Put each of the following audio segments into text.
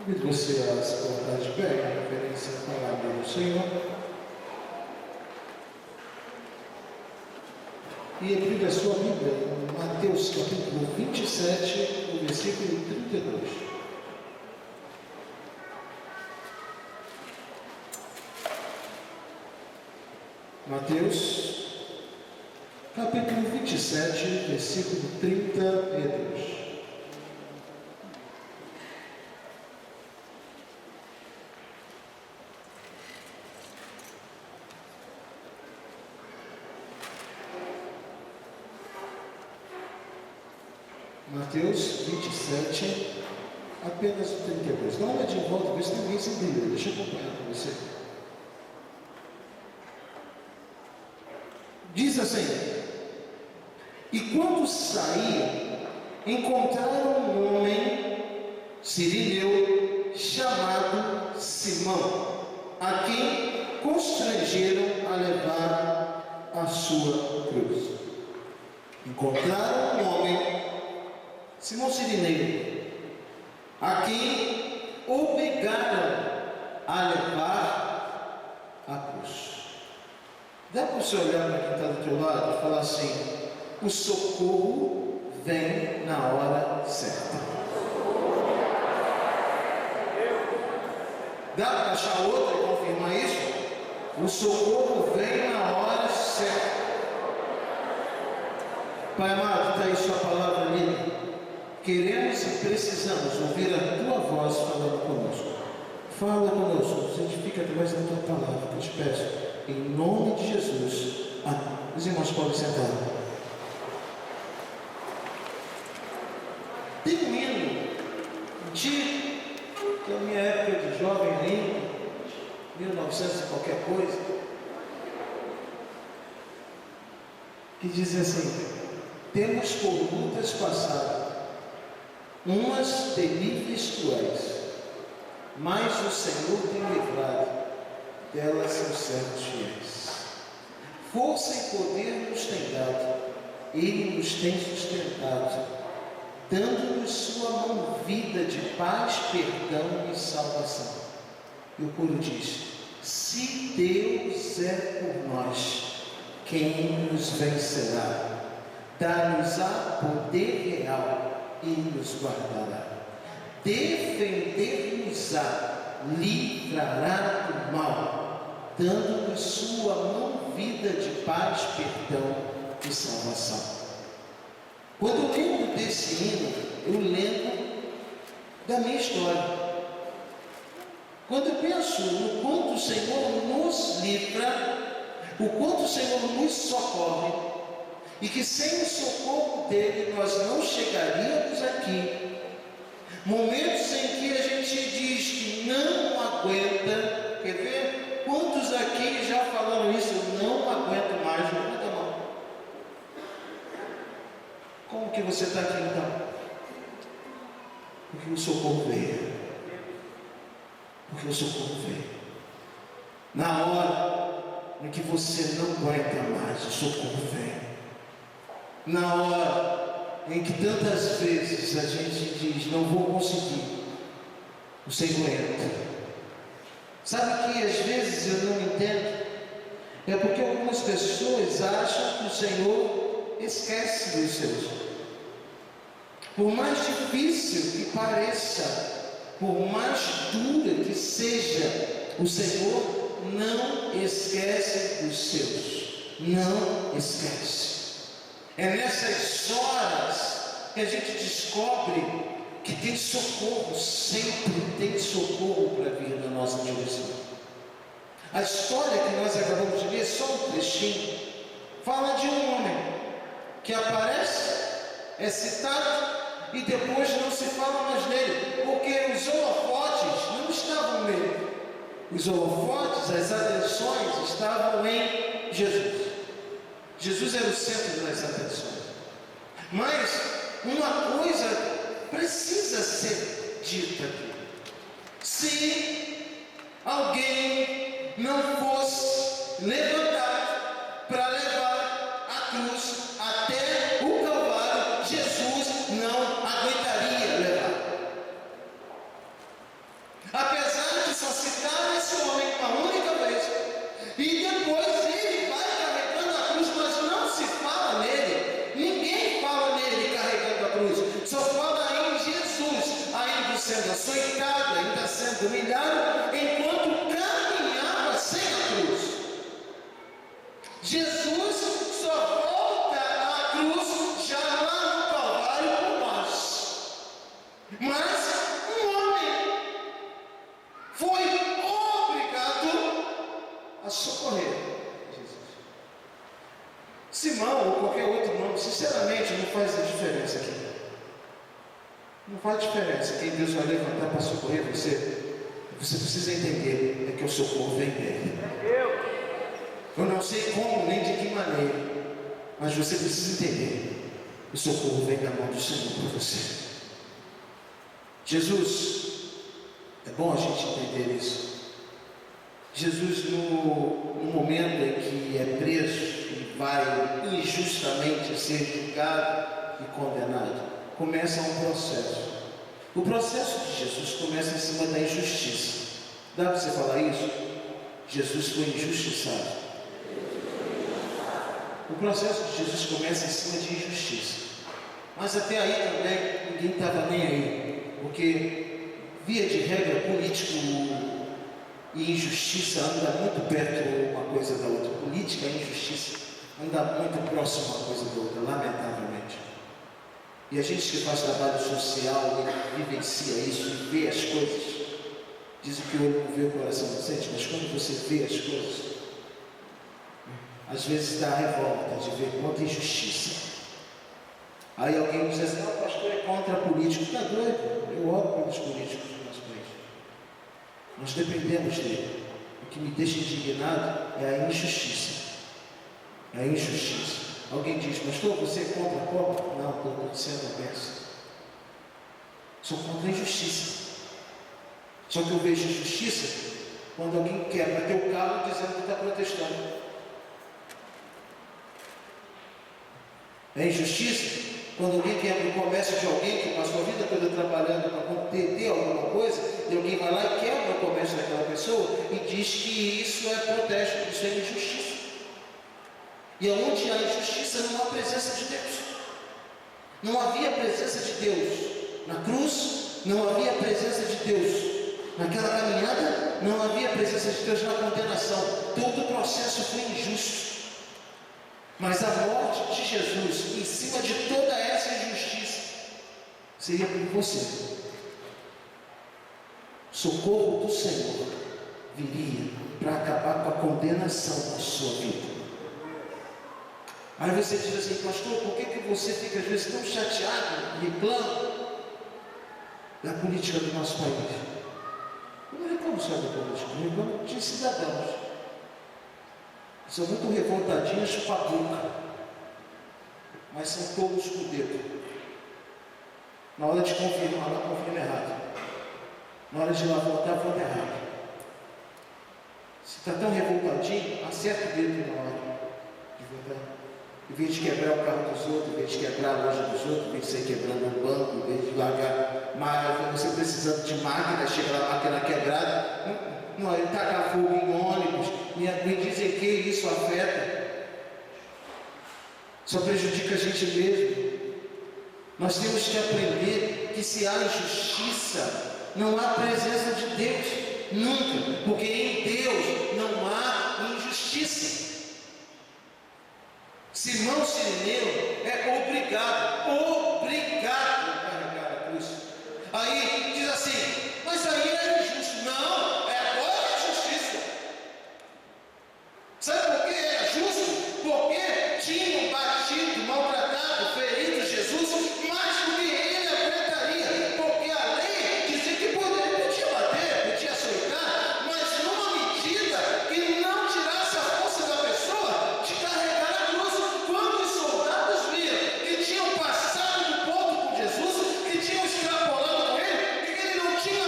Convido você a se colocar de pé em referência à palavra do Senhor. E abrir a sua Bíblia em Mateus capítulo 27, no versículo 32. Mateus capítulo 27, versículo 32. Mateus 27, apenas o 32. Dá uma olhada de volta, ver se tem alguém sem Bíblia. Deixa eu acompanhar com você. Diz assim: e quando saíam, encontraram um homem sirineu chamado Simão, a quem constrangeram a levar a sua cruz. Encontraram um homem, Simão sirineu, a quem obrigaram a levar a cruz. Dá para você olhar para quem está do teu lado e falar assim: o socorro vem na hora certa. Dá para achar outra e confirmar isso? O socorro vem na hora certa. Pai amado, está aí sua palavra ali. Queremos e precisamos ouvir a tua voz falando conosco. Fala conosco, santifica através da tua palavra, que eu te peço. Em nome de Jesus. Amém. Os irmãos podem sentar. Tem um hino antigo, que é a minha época de jovem ainda, 1900 e qualquer coisa, que diz assim: temos por lutas passadas, umas terríveis cruéis, mas o Senhor tem livrado delas seus servos fiéis. Força e poder nos tem dado, Ele nos tem sustentado, dando-nos sua mão vida de paz, perdão e salvação. E o coro diz: se Deus é por nós, quem nos vencerá? Dar-nos-á poder real e nos guardará. Defender-nos-á, livrará do mal, dando-nos sua mão vida de paz, perdão e salvação. Quando eu lembro desse hino, eu lembro da minha história. Quando eu penso no quanto o Senhor nos livra, o quanto o Senhor nos socorre, e que sem o socorro dele nós não chegaríamos aqui. Momentos em que a gente diz que não aguenta. Quer ver? Quantos aqui já falaram isso? Eu não aguento mais. Levanta a mão. Como que você está aqui então? Porque o socorro veio. Porque o socorro veio. Na hora em que você não aguenta mais, o socorro veio. Na hora em que tantas vezes a gente diz: não vou conseguir, o Senhor entra. Sabe que às vezes eu não entendo? É porque algumas pessoas acham que o Senhor esquece dos seus. Por mais difícil que pareça, por mais dura que seja, o Senhor não esquece dos seus. Não esquece. É nessas horas que a gente descobre que tem socorro, sempre tem socorro para vir na nossa direção. A história que nós acabamos de ler, só um trechinho, fala de um homem que aparece, é citado e depois não se fala mais nele, porque os holofotes não estavam nele. Os holofotes, as atenções estavam em Jesus. Jesus era o centro das atenções. Mas uma coisa precisa ser dita aqui: se alguém não fosse levantado para levar a cruz até o Calvário, Jesus não aguentaria levar. sendo humilhado enquanto caminhava sem a cruz. Jesus só volta à cruz já lá no Calvário por nós. Mas um homem foi obrigado a socorrer Jesus. Simão ou qualquer outro nome, sinceramente, não faz a diferença aqui. Não faz diferença quem Deus vai levantar para socorrer você. Você precisa entender que o socorro vem dele. Eu não sei como nem de que maneira, mas você precisa entender: o socorro vem da mão do Senhor para você. Jesus, é bom a gente entender isso. Jesus, no momento em que é preso e vai injustamente ser julgado e condenado, começa um processo. O processo de Jesus começa em cima da injustiça. Dá para você falar isso? Jesus foi injustiçado. O processo de Jesus começa em cima de injustiça. Mas até aí também ninguém estava nem aí. Porque, via de regra, político e injustiça anda muito perto uma coisa da outra. Política e injustiça anda muito próximo uma coisa da outra, lamentavelmente. E a gente que faz trabalho social e vivencia isso e vê as coisas, dizem que o olho não vê, o coração não sente, mas quando você vê as coisas, às vezes dá revolta de ver quanta injustiça. Aí alguém diz assim: o pastor é contra político. Está doido? Eu oro pelos políticos do nosso país. Nós dependemos dele. O que me deixa indignado é a injustiça. É a injustiça. Alguém diz: pastor, você é contra a pobre? Não, estou sendo a bênção. Sou contra a injustiça. Só que eu vejo injustiça quando alguém quebra teu carro dizendo que está protestando. É injustiça quando alguém quebra o comércio de alguém que passou a vida toda trabalhando para ter alguma coisa, e alguém vai lá e quebra o comércio daquela pessoa e diz que isso é protesto, isso é injustiça. E onde há injustiça não há presença de Deus. Não havia presença de Deus na cruz, não havia presença de Deus naquela caminhada, não havia presença de Deus na condenação. Todo o processo foi injusto. Mas a morte de Jesus, em cima de toda essa injustiça, seria por você. O socorro do Senhor viria para acabar com a condenação da sua vida. Aí você diz assim: pastor, por que você fica às vezes tão chateado e reclama da política do nosso país? Eu não reclamo só da política, eu reclamo de cidadãos. São muito revoltadinhos com a boca, mas são todos com o dedo. Na hora de confirmar, ela confirma errado. Na hora de ir lá votar, vota errado. Se está tão revoltadinho, acerta o dedo na hora de votar. Em vez de quebrar o carro dos outros, em vez de quebrar a loja dos outros, em vez de sair quebrando o banco, em vez de largar máquina, você precisando de máquina, chega lá a máquina quebrada, não, ele taca fogo em ônibus, me dizem que isso afeta, só prejudica a gente mesmo. Nós temos que aprender que se há injustiça, não há presença de Deus, nunca, porque em Deus não há injustiça. Simão Cirineu é obrigado a carregar a cruz. Aí diz assim: mas aí é injusto. Não, agora é justiça. Sabe por que era justo? Porque tinham batido, maltratado, ferido Jesus mais do que ele aguentaria. Porque a lei dizia que podia bater, podia açoitar, mas numa medida que não tirasse a força da pessoa de carregar a cruz. Quando os soldados viram que tinham passado do ponto com Jesus, que tinham extrapolado com ele, e que ele não tinha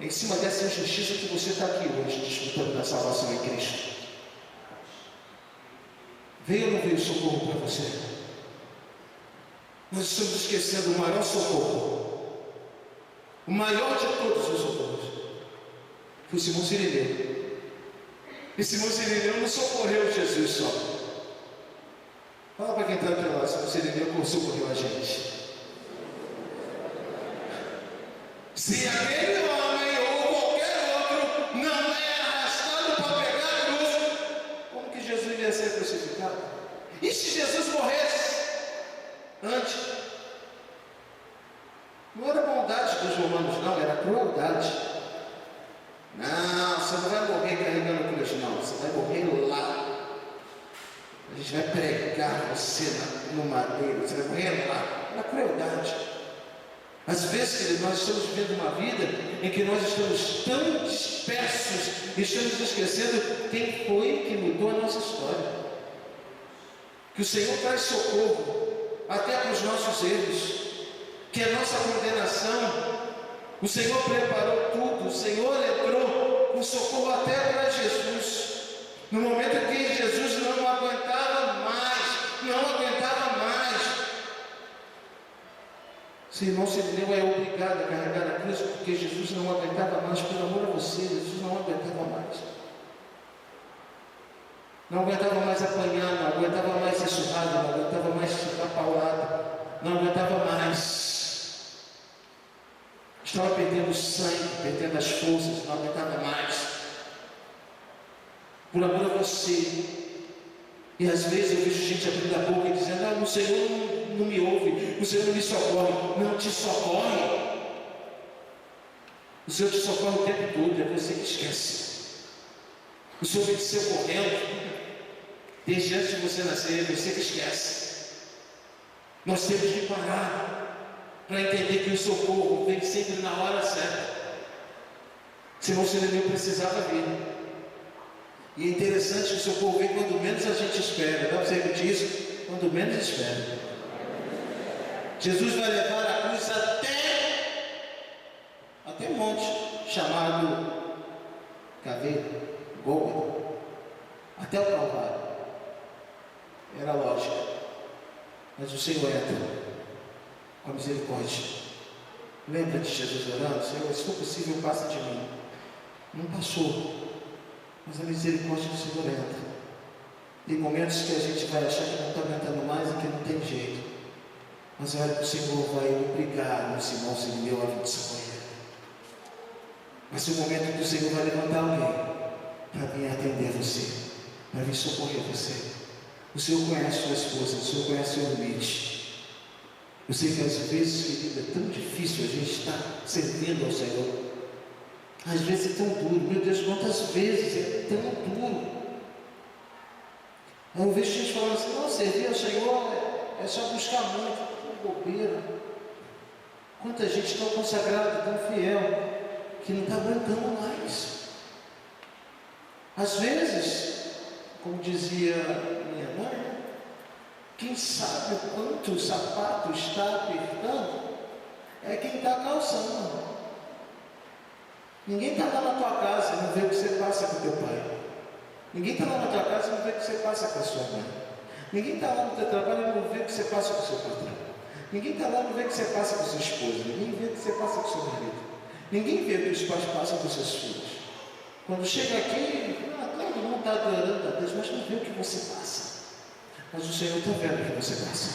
É em cima dessa injustiça que você está aqui hoje, desfrutando da salvação em Cristo. Veio ou não veio socorro para você? Nós estamos esquecendo o maior socorro. O maior de todos os socorros. Foi Simão Sirineu. E Simão Sirineu não socorreu Jesus só. Fala para quem está do teu lado, Simão Sirineu socorreu a gente. Se aquele homem ou qualquer outro não é arrastado para pegar a cruz, como que Jesus ia ser crucificado? E se Jesus morresse antes? Não era bondade dos romanos, não, era crueldade. Não, você não vai morrer carregando cruz, não, você vai morrer lá. A gente vai pregar você no madeiro, você vai morrer lá. Era crueldade. Às vezes, querido, nós estamos vivendo uma vida em que nós estamos tão dispersos e estamos esquecendo quem foi que mudou a nossa história. Que o Senhor traz socorro até para os nossos erros, que a nossa condenação, o Senhor preparou tudo, o Senhor entrou com socorro até para Jesus. No momento em que Jesus não aguentava mais, se irmão Sirineu é obrigado a carregar a cruz porque Jesus não aguentava mais, por amor a você, Jesus não aguentava mais. Não aguentava mais apanhar, não aguentava mais ser surrado, não aguentava mais ficar paulado, não aguentava mais. Estava perdendo sangue, perdendo as forças, não aguentava mais. Por amor a você. E às vezes eu vejo gente abrindo a boca e dizendo: o Senhor não me ouve, o Senhor não me socorre. Não te socorre. O Senhor te socorre o tempo todo, é você que esquece. O Senhor vem te socorrendo desde antes de você nascer, é você que esquece. Nós temos que parar para entender que o socorro vem sempre na hora certa. Simão Sirineu precisava vir. E é interessante que o socorro vem quando menos a gente espera. Dá para você repetir isso? Quando menos espera. Jesus vai levar a cruz até um monte chamado Caveira, Gólgota, até o Calvário. Era lógico. Mas o Senhor entra com a misericórdia. Lembra de Jesus orando? Senhor, se for possível, passa de mim. Não passou. Mas a misericórdia do Senhor entra. Tem momentos que a gente vai achar que não está aguentando mais e que não tem jeito. Mas a hora que o Senhor vai obrigar o Simão Sirineu a vir te socorrer. Mas é o momento que o Senhor vai levantar alguém para vir atender você, para vir socorrer você. O Senhor conhece sua esposa, o Senhor conhece seu limite. Eu sei que às vezes, querida, é tão difícil a gente estar servindo ao Senhor. Às vezes é tão duro, meu Deus, quantas vezes é tão duro. Eu vejo gente falando assim: não, servir ao Senhor é só buscar muito, que bobeira. Quanta gente tão consagrada, tão fiel, que não está aguentando mais. Às vezes, como dizia minha mãe, quem sabe o quanto o sapato está apertando é quem está calçando. Ninguém está lá na tua casa e não vê o que você passa com teu pai. Ninguém está lá na tua casa e não vê o que você passa com a sua mãe. Ninguém está lá no teu trabalho e não vê o que você passa com o seu patrão. Ninguém está lá e não vê o que você passa com a sua esposa. Ninguém vê o que você passa com o seu marido. Ninguém vê o que os pais passam com os seus filhos. Quando chega aqui, todo mundo está adorando a Deus, mas não vê o que você passa. Mas o Senhor está vendo o que você passa.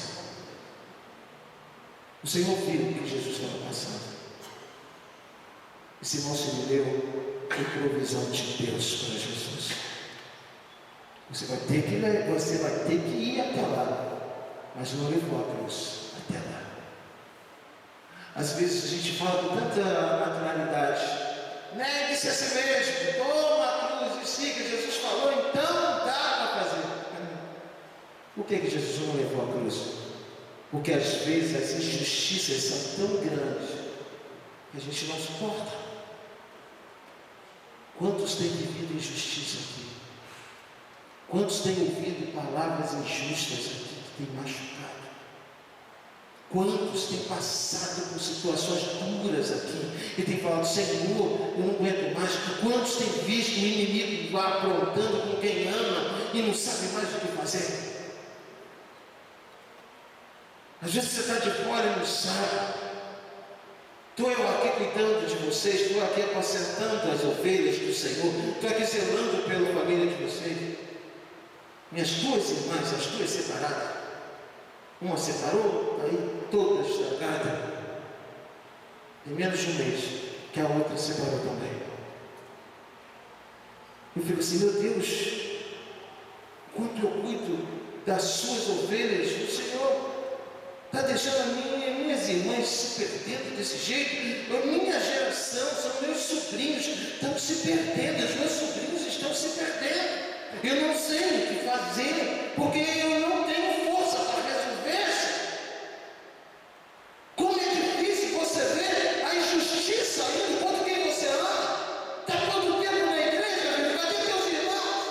O Senhor viu o que Jesus estava passando. E Simão Sirineu foi provisão de Deus para Jesus. Você vai ter que ir até lá, mas não levou a cruz até lá. Às vezes a gente fala com tanta naturalidade: negue-se a si mesmo, toma a cruz e siga. Jesus falou, então dá para fazer. Por que Jesus não levou a cruz? Porque às vezes as injustiças são tão grandes que a gente não suporta. Quantos têm vivido injustiça aqui? Quantos têm ouvido palavras injustas aqui que têm machucado? Quantos têm passado por situações duras aqui e têm falado: Senhor, eu não aguento mais. Quantos têm visto o inimigo lá aprontando com quem ama e não sabe mais o que fazer? Às vezes você está de fora e não sabe. Estou eu aqui cuidando de vocês, estou aqui apacentando as ovelhas do Senhor, estou aqui zelando pela família de vocês. Minhas duas irmãs, as duas separadas, uma separou, aí toda estragada. Em menos de um mês, que a outra separou também. Eu fico assim: meu Deus, quanto eu cuido das suas ovelhas, o Senhor está deixando minhas irmãs se perdendo desse jeito. A minha geração, são meus sobrinhos, estão se perdendo, os meus sobrinhos estão se perdendo. Eu não sei o que fazer, porque eu não tenho força para resolver isso. Como é difícil você ver a injustiça indo contra quem você ama. Está todo tempo na igreja, meu, cadê teus irmãos?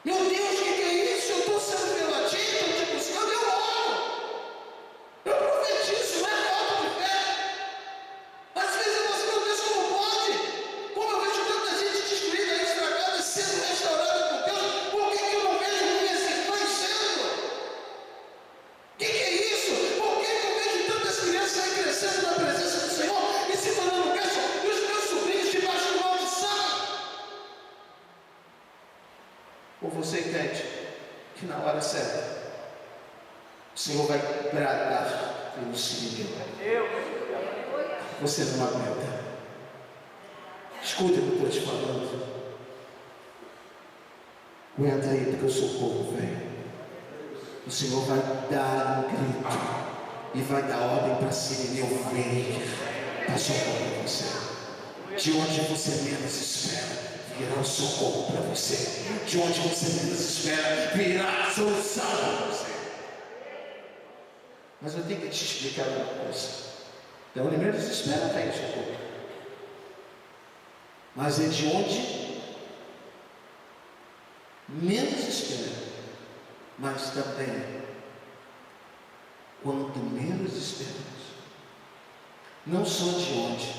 Meu Deus, o que é isso? Eu estou sendo relativo, estou te buscando, eu oro. Eu profetizo, não é falta de fé. Às vezes eu falo: meu Deus, como pode? Como eu vejo tanta gente destruída, estragada, sendo restaurada por Deus, por que eu não vejo minhas irmãs sendo? O que é isso? Por que eu vejo tantas crianças aí crescendo na presença do Senhor e se tornando bênção, e os meus sobrinhos debaixo de maldição? Ou você entende que na hora certa o Senhor vai bradar pelo Senhor? Você não aguenta. Escuta o que eu estou te falando. Aguenta aí, porque o socorro vem. O Senhor vai dar um grito e vai dar ordem para si: eu venho para socorrer você. De onde você menos espera, virá o socorro para você. De onde você menos espera, virá a solução para você. Mas eu tenho que te explicar uma coisa. De onde menos espera, vem o socorro. Mas é de onde menos espera. Mas também, quanto menos esperamos, não só de onde,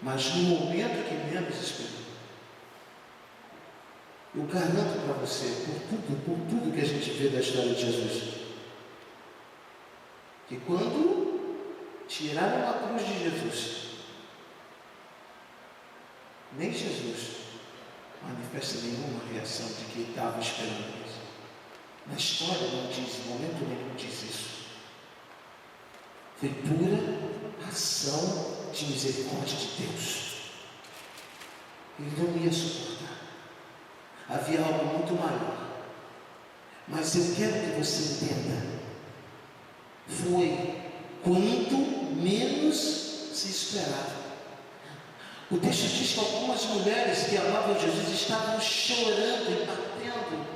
mas no momento que menos esperamos. Eu garanto para você, por tudo que a gente vê da história de Jesus, que quando tiraram a cruz de Jesus, nem Jesus manifesta nenhuma reação de que estava esperando isso. Na história não diz, no momento nenhum diz isso. Foi pura ação de misericórdia de Deus. Ele não ia suportar. Havia algo muito maior. Mas eu quero que você entenda. Foi quanto menos se esperava. O texto diz que algumas mulheres que amavam Jesus estavam chorando e batendo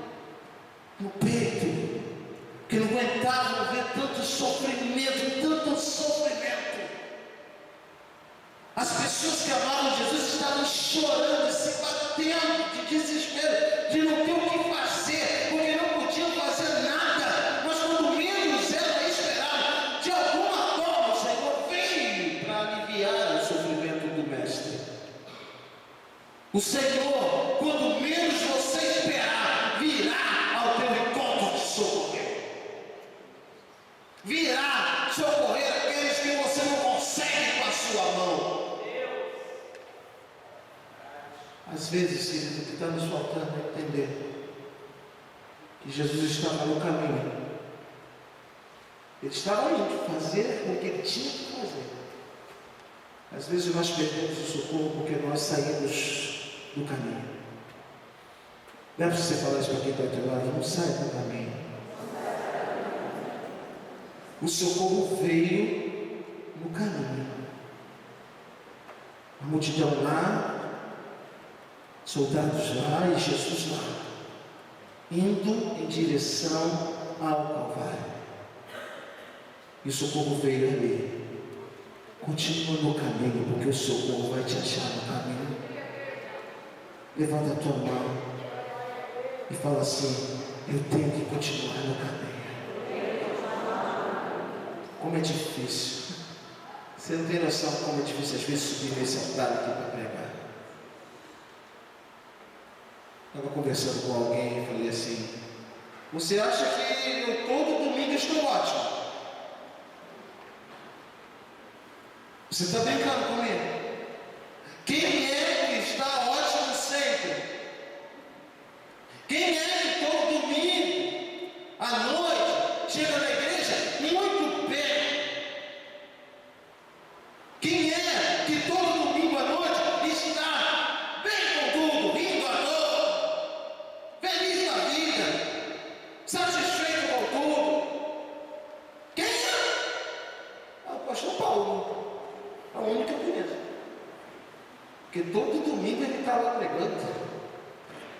no peito, que não aguentavam ver tanto sofrimento, tanto sofrimento. As pessoas que amavam Jesus estavam chorando, se batendo de desespero, de não ter o que fazer, porque não podiam fazer nada. Mas quando menos ela esperava, de alguma forma o Senhor veio para aliviar o sofrimento do Mestre. O Senhor, quando menos você esperar, virá ao teu encontro de socorrer. Virá socorrer aqueles que você não consegue com a sua mão. Às vezes, querido, o que está nos faltando é entender que Jesus estava no caminho. Ele estava indo fazer o que ele tinha que fazer. Às vezes nós perdemos o socorro porque nós saímos do caminho. Não é para você falar isso para quem está ao teu lado: não sai do caminho. O socorro veio no caminho. A multidão lá, soldados lá e Jesus lá, indo em direção ao Calvário. E o socorro veio ali. Continua no caminho, porque o socorro vai te achar no caminho. Levanta a tua mão e fala assim: eu tenho que continuar no caminho. Como é difícil. Você não tem noção como é difícil às vezes subir nesse altar aqui para pregar. Estava conversando com alguém e falei assim: você acha que eu todo domingo estou ótimo? Você está brincando comigo? Quem é que está ótimo sempre? Quem é que todo domingo, à noite, chega na igreja muito bem? Quem é que todo domingo à noite está bem com tudo, rindo à toa, feliz na vida, satisfeito com tudo? Quem é? O pastor Paulo, a única que eu conheço. Porque todo domingo ele está lá pregando.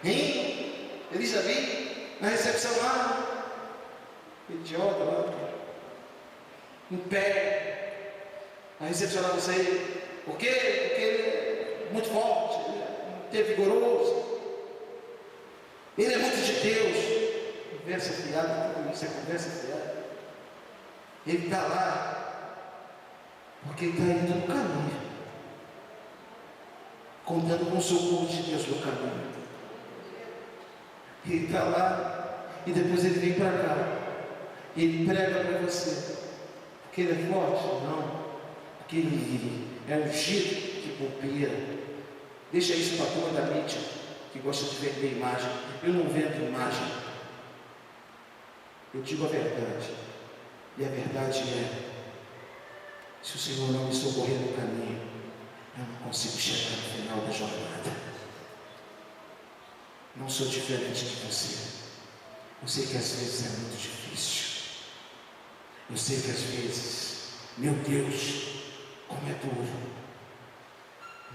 Hein? Eles já vi na recepção lá, idiota lá, em pé, a recepcionar você. Por quê? Porque ele é muito forte, ele é vigoroso, ele é muito de Deus. Conversa fiada, tudo isso é conversa fiada. Ele está lá, porque ele está indo no caminho, contando com o socorro de Deus no caminho. Ele está lá e depois ele vem para cá. Ele prega para você. Porque ele é forte? Não. Porque ele é ungido de bobeira. Deixa isso para a turma da mídia que gosta de vender imagem. Eu não vendo imagem. Eu digo a verdade. E a verdade é: se o Senhor não me socorrer no caminho, eu não consigo chegar no final da jornada. Não sou diferente de você. Eu sei que às vezes é muito difícil. Eu sei que às vezes, meu Deus, como é duro.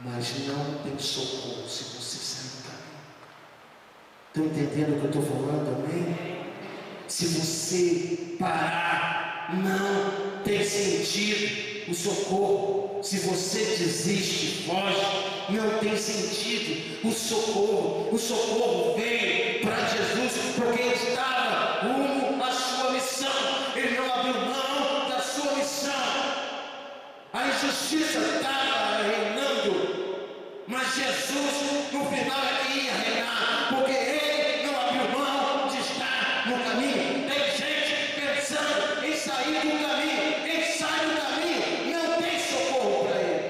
Mas não tem socorro se você sair do caminho. Estão entendendo o que eu estou falando? Amém? Se você parar, não tem sentido o socorro. Se você desiste, foge, não tem sentido o socorro. O socorro veio para Jesus porque ele estava rumo à sua missão. Ele não abriu mão da sua missão. A injustiça estava reinando, mas Jesus no final ia reinar, porque ele não abriu mão de estar no caminho. Tem gente pensando em sair do caminho. Ele sai do caminho, não tem socorro para ele.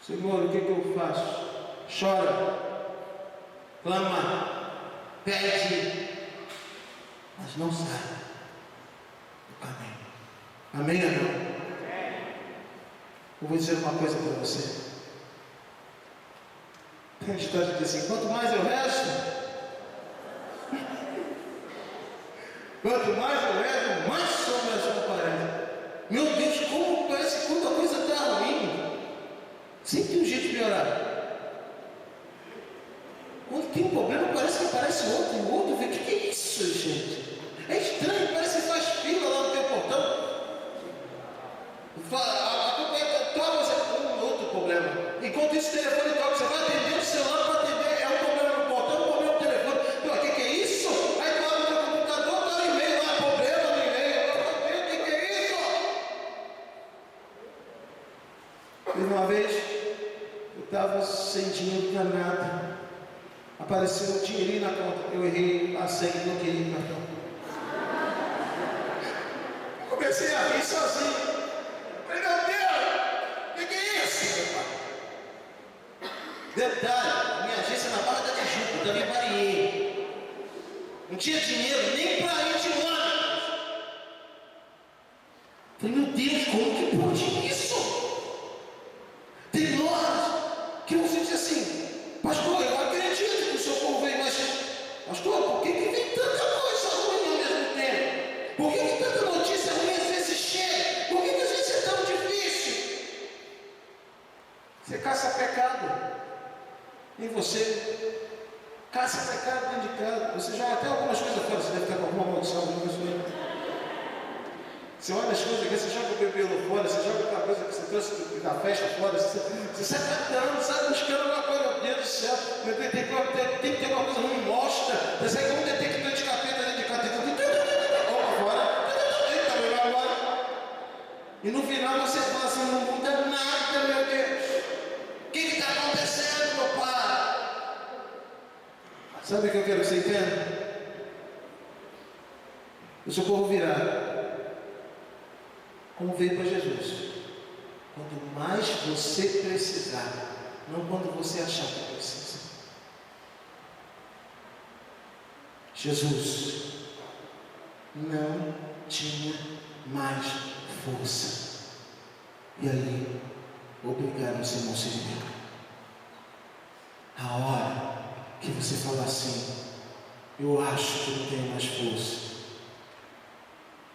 Senhor, o que eu faço? Chora, clama, pede, mas não sai do caminho. Amém ou não? Eu vou dizer uma coisa para você. Tem história de dizer assim: quanto mais eu rezo, quanto mais eu rezo, mais sombras aparecem. Meu Deus, como parece que quando a coisa está ruim, sempre tem um jeito de melhorar. Quando tem um problema, parece que aparece outro, e o outro vê: o que é isso, gente? É estranho, parece que faz fila lá no teu portão. Outro problema. Enquanto isso, o telefone toca, você vai atender o celular para atender, é um problema no portão, um problema no telefone. O que é isso? Aí tu abre o teu computador, tá no e-mail lá, problema no e-mail. O que é isso? E uma vez, eu estava sem dinheiro para nada. Apareceu um dinheirinho na conta. Eu errei a senha e bloqueei o cartão. Comecei a rir sozinho. Falei: meu Deus, o que é isso? Detalhe, minha agência na Barra da Tijuca, eu também variei. Não tinha dinheiro nem para ir de ônibus. Falei: meu Deus, como que pode isso? Tem horas que você diz assim: pastor, eu acredito que o socorro veio, mas pastor, por que vem tanta coisa ruim ao mesmo tempo? Por que tanta notícia ruim às vezes chega? Por que às vezes é tão difícil? Você caça pecado em você, caça pecado dentro de casa. Você joga até algumas coisas fora. Você deve estar com alguma maldição, alguma coisa. Você olha as coisas aqui, você joga o bebê fora, você joga aquela coisa que você trouxe da festa fora, você sai cantando, sai buscando alguma coisa. Meu Deus do céu, tem que ter uma coisa ruim, mostra. Você sai como um detector de capeta dentro de casa. Opa, fora. E no final você fala assim, não muda nada, meu Deus. O que está acontecendo, meu Pai? Sabe o que eu quero que você entenda? O socorro virá como veio para Jesus. Quando mais você precisar, não quando você achar que precisa. Jesus não tinha mais força. E aí, obrigaram o Simão Sirineu. A hora que você fala assim, eu acho que não tenho mais força,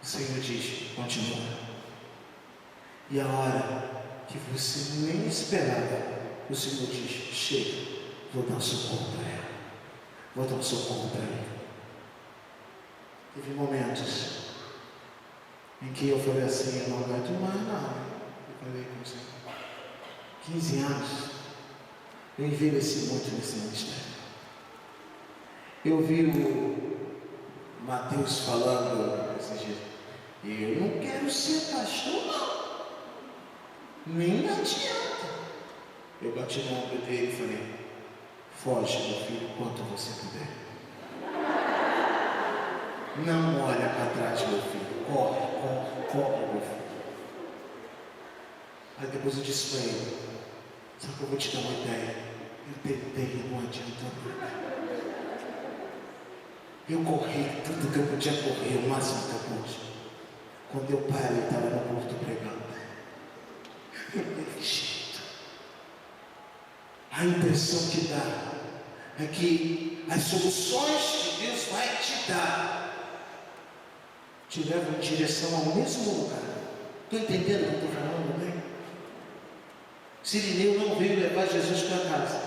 o Senhor diz, continua. E a hora que você nem esperava, o Senhor diz, chega, vou dar um socorro para ela. Vou dar um socorro para ele. Teve momentos em que eu falei assim, eu não aguento mais não. Eu falei com o Senhor, 15 anos, eu envelheci muito nesse ministério. Eu vi o Mateus falando esses dias, eu não quero ser pastor não. Nem adianta. Eu bati no ombro dele e falei, foge, meu filho, quanto você puder. Não olha para trás, meu filho. Corre, corre, corre, meu filho. Aí depois eu disse para ele, só que eu vou te dar uma ideia. Eu tentei, não adianta nada. Eu corri tudo que eu podia correr, o máximo que eu pude. Quando eu parei, eu estava no porto pregando. Não teve jeito. A impressão que dá é que as soluções que Deus vai te dar te levam em direção ao mesmo lugar. Estou entendendo o que eu estou falando, né? Sirineu não veio levar Jesus para casa.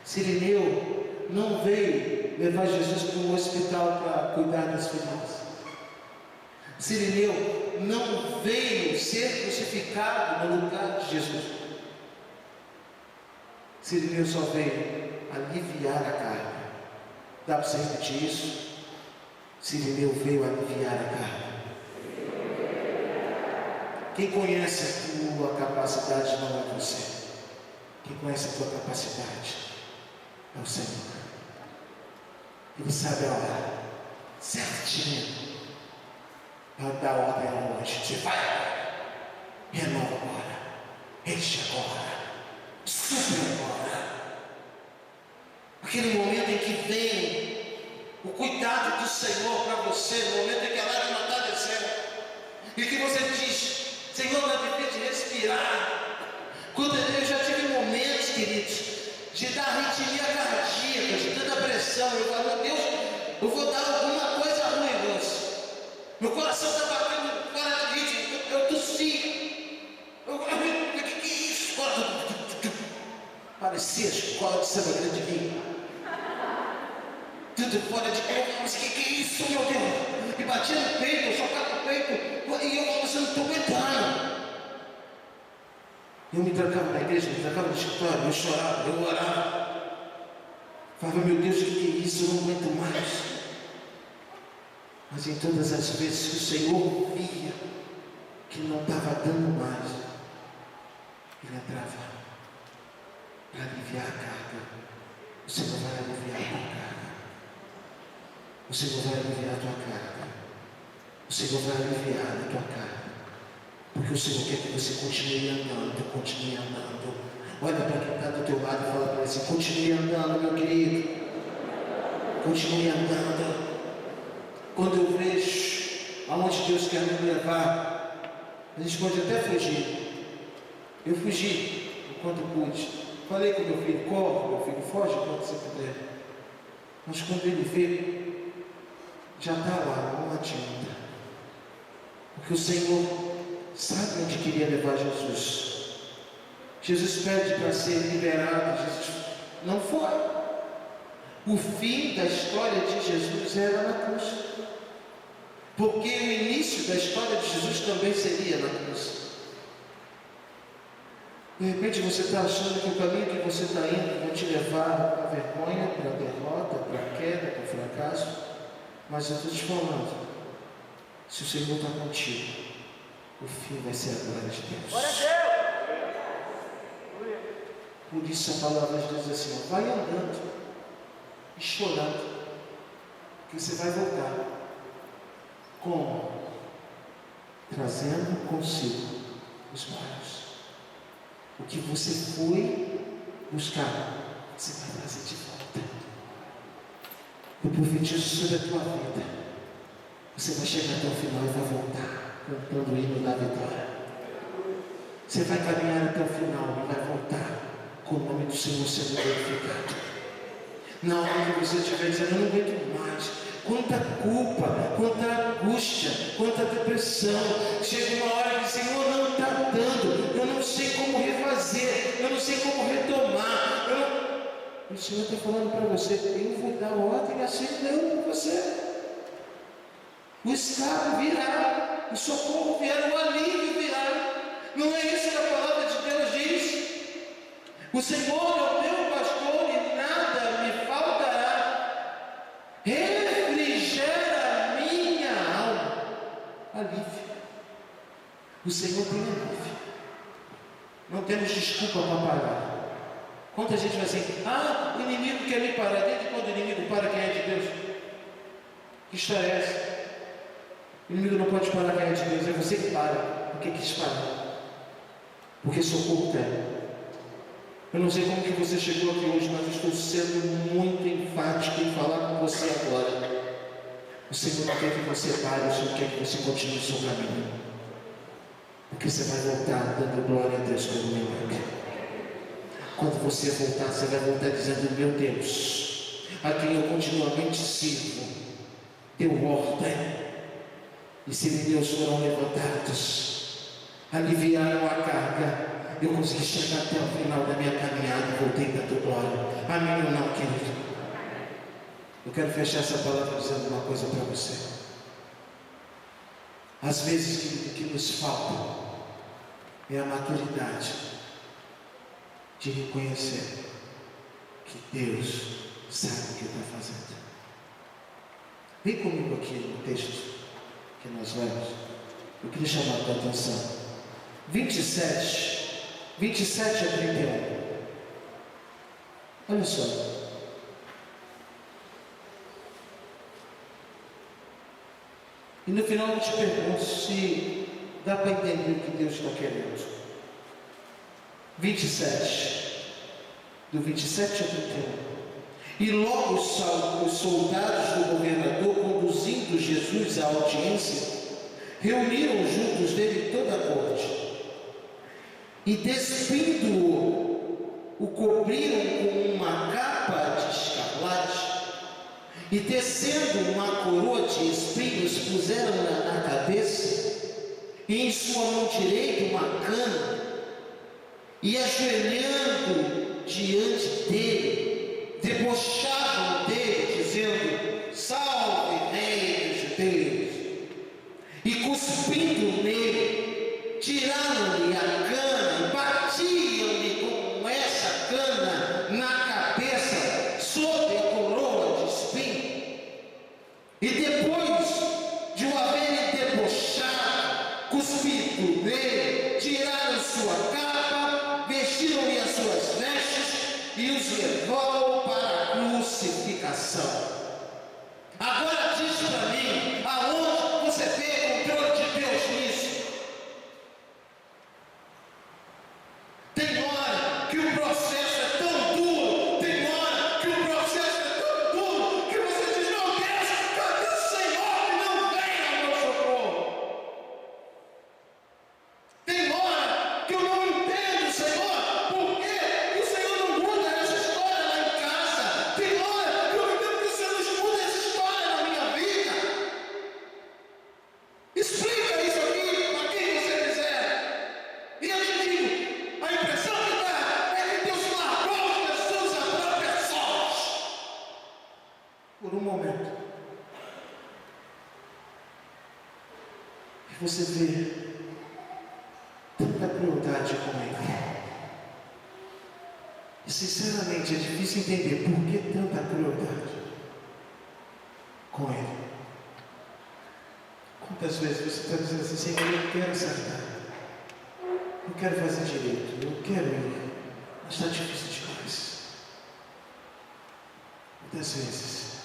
Sirineu não veio levar Jesus para um hospital para cuidar das feridas. Sirineu não veio ser crucificado no lugar de Jesus. Sirineu só veio aliviar a carga. Dá para você repetir isso? Sirineu veio aliviar a carga. Quem conhece a tua capacidade não é você. Quem conhece a tua capacidade é o Senhor. Ele sabe a hora certinho para dar ordem ao anjo. Você vai agora, renova agora, enche agora, supre agora. Aquele momento em que vem o cuidado do Senhor para você, no momento em que a lágrima está descendo, e que você diz, Senhor, não me de respirar. Quando eu já tive momentos, queridos, de dar arritmia cardíaca, de tanta pressão, eu falo, meu Deus, eu vou dar alguma coisa ruim, moço. Meu coração está batendo fora de ritmo, eu tossi. O que é isso? Parecia a escola de Santa Grande de mim. Tudo fora de corpo, mas o que é isso, meu Deus? E batia no peito, eu chocava no peito, e eu falava, não estou aguentando. Eu me trancava na igreja, me trancava no escritório, eu chorava, eu orava. Falava, meu Deus, o que é isso? Eu não aguento mais. Mas em todas as vezes que o Senhor via que não estava dando mais, Ele entrava para aliviar a carga. O Senhor vai aliviar a tua carga. O Senhor vai aliviar a tua carga. O Senhor vai aliviar a tua carga. Porque o Senhor quer que você continue andando, continue andando. Olha para quem está do teu lado e fala para ele assim, continue andando, meu querido. Continue andando. Quando eu vejo aonde Deus quer me levar, a gente pode até fugir. Eu fugi enquanto pude. Falei com meu filho, corre, meu filho, foge quando você puder. Mas quando ele vê, já está lá, não adianta. Porque o Senhor sabe onde queria levar Jesus. Jesus pede para ser liberado. Jesus não foi. O fim da história de Jesus era na cruz. Porque o início da história de Jesus também seria na cruz. De repente você está achando que o caminho que você está indo vai te levar para a vergonha, para a derrota, para a queda, para o fracasso. Mas eu estou te falando, se o Senhor está contigo, o fim vai ser a glória de Deus. Glória a Deus. Por isso a palavra diz assim: ó, vai andando e chorando, que você vai voltar. Como? Trazendo consigo os olhos. O que você foi buscar, você vai trazer de volta. Eu profetizo sobre a tua vida. Você vai chegar até o final e vai voltar cantando o hino da vitória. Você vai caminhar até o final e vai voltar com o nome do Senhor sendo glorificado. Na hora que você estiver dizendo: eu não aguento mais, quanta culpa, quanta angústia, quanta depressão, chega uma hora que o Senhor não está dando, eu não sei como refazer, eu não sei como retomar, o Senhor está falando para você: eu vou dar ordem assim, não para você. O escape virá, o socorro virá, o alívio virá. Não é isso que a palavra de Deus diz? O Senhor é o meu pastor e nada me faltará. Refrigera minha alma. Alívio. O Senhor tem alívio. Não temos desculpa para parar. Quanta gente vai assim: o inimigo quer me parar. Desde quando o inimigo para quem é de Deus? Que história é essa? O inimigo não pode parar quem é de Deus, é você que para. Por que quis parar? Porque socorro tem. Eu não sei como que você chegou aqui hoje, mas estou sendo muito enfático em falar com você agora. O Senhor não quer que você pare, o Senhor quer que você continue o seu caminho. Porque você vai voltar dando glória a Deus pelo milagre. Quando você voltar, você vai voltar dizendo: meu Deus, a quem eu continuamente sirvo, deu ordem. E se meus foram levantados, aliviaram a carga, eu consegui chegar até o final da minha caminhada e voltei para a tua glória. Amém ou não, querido? Eu quero fechar essa palavra dizendo uma coisa para você. Às vezes, querido, o que nos falta é a maturidade de reconhecer que Deus sabe o que está fazendo. Vem comigo aqui no texto que nós lemos. Eu queria chamar a tua atenção. 27 a 31. Olha só. E no final eu te pergunto se dá para entender o que Deus está querendo. 27, do 27 a 31. E logo os soldados do governador, conduzindo Jesus à audiência, reuniram juntos dele toda a corte. E despindo-o, o cobriram com uma capa de escarlate. E tecendo uma coroa de espinhos, puseram-na na cabeça, e em sua mão direita uma cana. E ajoelhando diante dele, debochavam dele, dizendo: salve, rei dos judeus. E cuspindo nele, tiraram-lhe a cana e batiam-lhe com essa cana na cabeça, sob a coroa de espinho. E depois de o haverem debochado, cuspido nele, tiraram sua capa, vestiram-lhe as suas vestes e os levou para a crucificação. Agora diz para mim, aonde você vê o controle de Deus nisso? Tem hora que o processo é tão duro, tem hora que o processo é tão duro, que você diz: meu Deus, cadê o Senhor que não vem ao meu socorro? Tem hora que eu não entendo, Senhor, por que o Senhor não muda essa história lá em casa. Tem hora que eu não entendo que o Senhor não muda essa história na minha vida. Explica isso aqui para quem você quiser. E eu te digo, a impressão que dá é que Deus largou Jesus a própria sorte. Por um momento. E você vê tanta crueldade com ele. E sinceramente é difícil entender por que tanta crueldade com ele. Quanta Quantas vezes você está dizendo assim: Senhor, eu quero acertar, eu quero fazer direito, eu quero ir, mas está difícil demais. Muitas vezes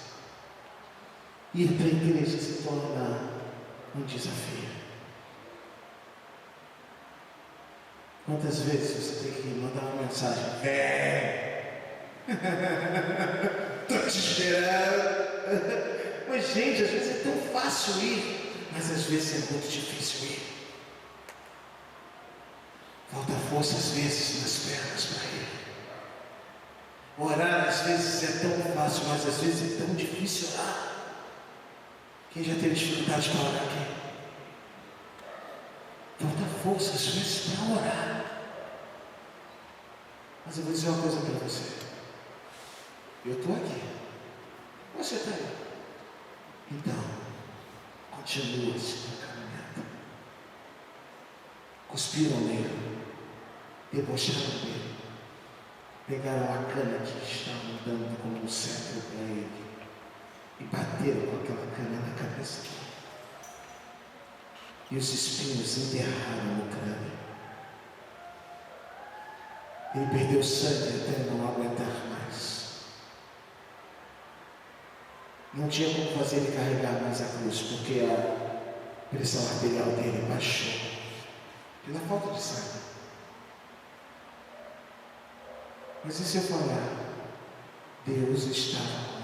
ir para a igreja se torna um desafio. Quantas vezes você tem que mandar uma mensagem: estou te esperando. Mas gente, às vezes é tão fácil ir, mas às vezes é muito difícil ir. Falta força às vezes nas pernas para ir. Orar às vezes é tão fácil, mas às vezes é tão difícil orar. Quem já teve dificuldade para orar aqui? Falta força às vezes para orar. Mas eu vou dizer uma coisa para você. Eu estou aqui. Você está aí. Então, continua a caminhada. Cuspiram nele, debocharam dele, pegaram a cana que estava dando como um cetro para ele e bateram com aquela cana na cabeça dele. E os espinhos enterraram no crânio. Ele perdeu sangue até não aguentar mais. Não tinha como fazer ele carregar mais a cruz, porque a pressão arterial dele baixou pela falta de sangue. Mas e se eu falar? Deus estava com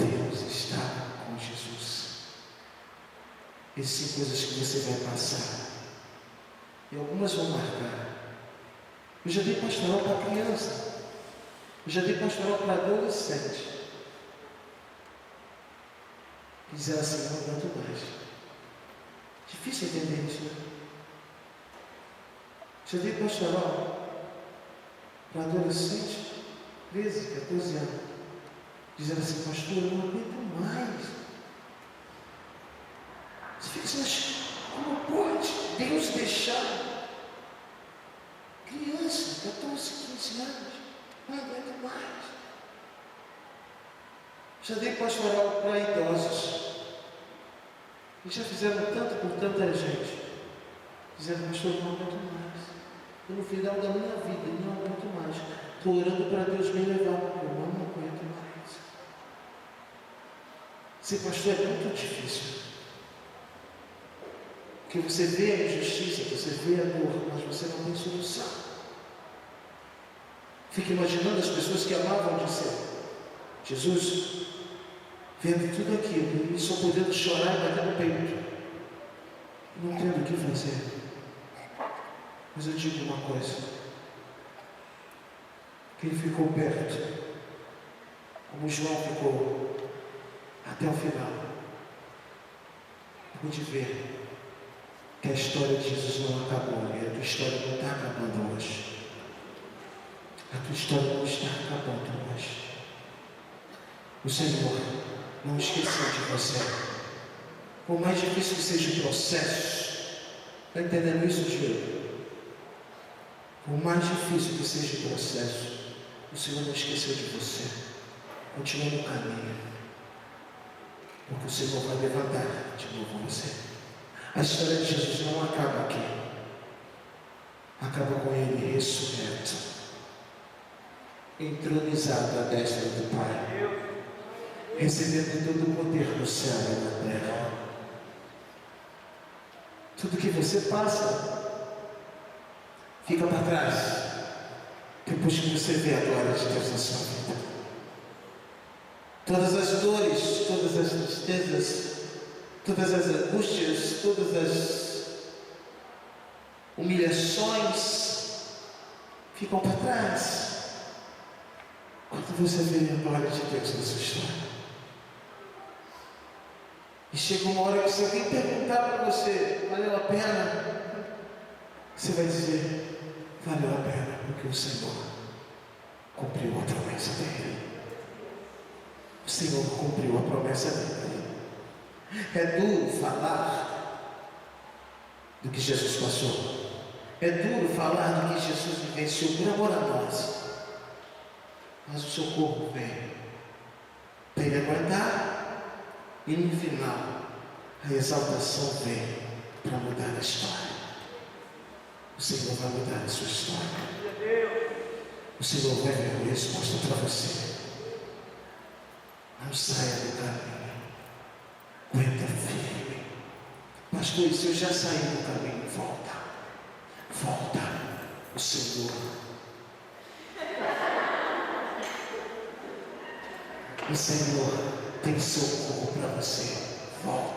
ele. Deus estava com Jesus. Essas são coisas que você vai passar, e algumas vão marcar. Eu já dei pastoral para criança, eu já dei pastoral para adolescente, que diziam assim: não aguento mais. Difícil entender isso, né? Já dei pastoral para adolescente, 13, 14 anos, dizendo assim: pastor, eu não aguento mais. Você fica assim: mas como pode Deus deixar criança, 14, 15 anos, não aguento mais? Já dei pastoral para idosos, e já fizeram tanto por tanta gente, dizendo: pastor, eu não aguento mais. Eu no final da minha vida, eu não aguento mais. Estou orando para Deus me levar, porque eu não aguento mais. Ser pastor é muito difícil. Porque você vê a injustiça, você vê a dor, mas você não tem solução. Fica imaginando as pessoas que amavam de ser Jesus, vendo tudo aquilo e só podendo chorar e bater no peito, não tendo o que fazer. Mas eu digo uma coisa: quem ficou perto, como João ficou até o final, pude ver que a história de Jesus não acabou, e a tua história não está acabando hoje. A tua história não está acabando hoje. O Senhor não esqueceu de você. Por mais difícil que seja o processo, está entendendo isso, Diego? Por mais difícil que seja o processo, o Senhor não esqueceu de você. Continua no caminho, porque o Senhor vai levantar de novo você. A história de Jesus não acaba aqui. Acaba com ele ressurreto, entronizado à destra do Pai, recebendo todo o poder do céu e da terra. Tudo que você passa fica para trás depois que você vê a glória de Deus na sua vida. Todas as dores, todas as tristezas, todas as angústias, todas as humilhações ficam para trás quando você vê a glória de Deus na sua história. E chega uma hora que, se alguém perguntar para você: valeu a pena? Você vai dizer: valeu a pena, porque o Senhor cumpriu a promessa dele. O Senhor cumpriu a promessa dele. É duro falar do que Jesus passou. É duro falar do que Jesus vivenciou por amor a nós. Mas o socorro vem ele aguentar. E no final, a exaltação vem para mudar a história. O Senhor vai mudar a sua história. O Senhor vai ver a resposta para você. Não saia do caminho. Aguenta firme. Pastor, se eu já saí do caminho, volta. Volta. O Senhor. O Senhor tem socorro para você. Volta.